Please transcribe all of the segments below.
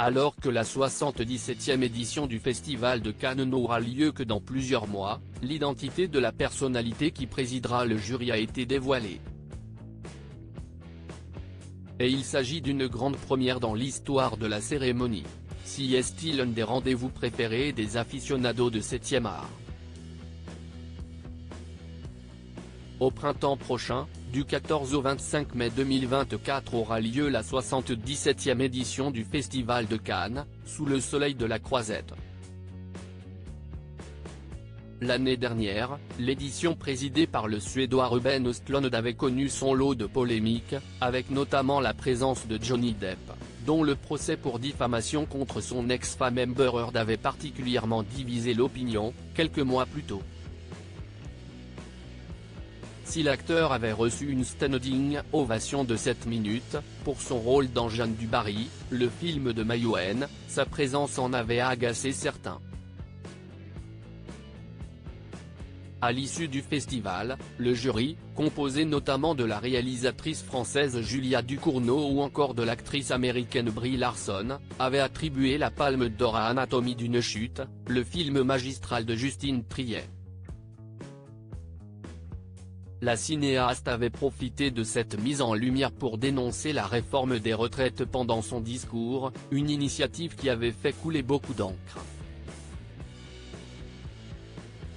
Alors que la 77e édition du Festival de Cannes n'aura lieu que dans plusieurs mois, l'identité de la personnalité qui présidera le jury a été dévoilée. Et il s'agit d'une grande première dans l'histoire de la cérémonie. Si est-il un des rendez-vous préférés des aficionados de 7e art. Au printemps prochain, du 14 au 25 mai 2024 aura lieu la 77e édition du Festival de Cannes, sous le soleil de la Croisette. L'année dernière, l'édition présidée par le Suédois Ruben Östlund avait connu son lot de polémiques, avec notamment la présence de Johnny Depp, dont le procès pour diffamation contre son ex-femme Amber Heard avait particulièrement divisé l'opinion, quelques mois plus tôt. Si l'acteur avait reçu une standing ovation de 7 minutes, pour son rôle dans Jeanne du Barry, le film de Maïwenn, sa présence en avait agacé certains. À l'issue du festival, le jury, composé notamment de la réalisatrice française Julia Ducournau ou encore de l'actrice américaine Brie Larson, avait attribué la Palme d'Or à Anatomie d'une chute, le film magistral de Justine Triet. La cinéaste avait profité de cette mise en lumière pour dénoncer la réforme des retraites pendant son discours, une initiative qui avait fait couler beaucoup d'encre.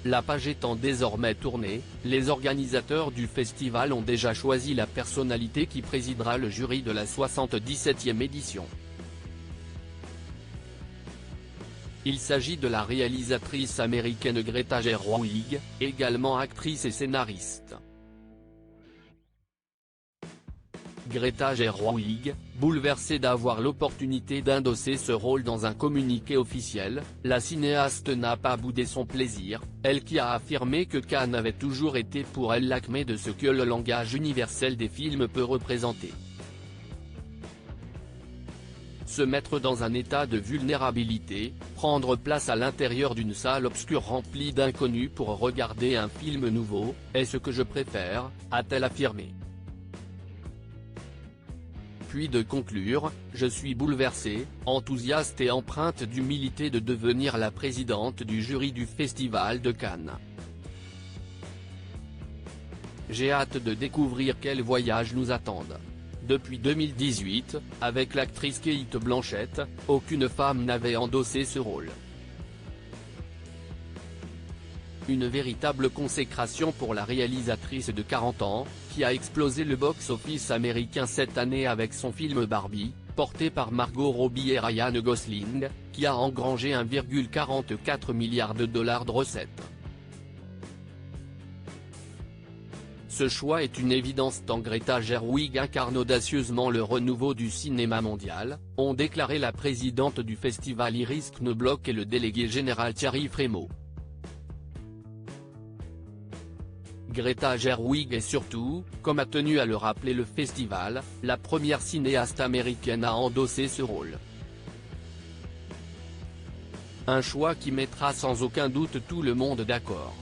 La page étant désormais tournée, les organisateurs du festival ont déjà choisi la personnalité qui présidera le jury de la 77e édition. Il s'agit de la réalisatrice américaine Greta Gerwig, également actrice et scénariste. Greta Gerwig, bouleversée d'avoir l'opportunité d'endosser ce rôle dans un communiqué officiel, la cinéaste n'a pas boudé son plaisir, elle qui a affirmé que Cannes avait toujours été pour elle l'acmé de ce que le langage universel des films peut représenter. Se mettre dans un état de vulnérabilité, prendre place à l'intérieur d'une salle obscure remplie d'inconnus pour regarder un film nouveau, est ce que je préfère, a-t-elle affirmé. Puis de conclure, je suis bouleversée, enthousiaste et empreinte d'humilité de devenir la présidente du jury du Festival de Cannes. J'ai hâte de découvrir quels voyages nous attendent. Depuis 2018, avec l'actrice Cate Blanchett, aucune femme n'avait endossé ce rôle. Une véritable consécration pour la réalisatrice de 40 ans, qui a explosé le box-office américain cette année avec son film Barbie, porté par Margot Robbie et Ryan Gosling, qui a engrangé 1,44 milliard de dollars de recettes. Ce choix est une évidence tant Greta Gerwig incarne audacieusement le renouveau du cinéma mondial, ont déclaré la présidente du festival Iris Knobloch et le délégué général Thierry Frémaux. Greta Gerwig est surtout, comme a tenu à le rappeler le festival, la première cinéaste américaine à endosser ce rôle. Un choix qui mettra sans aucun doute tout le monde d'accord.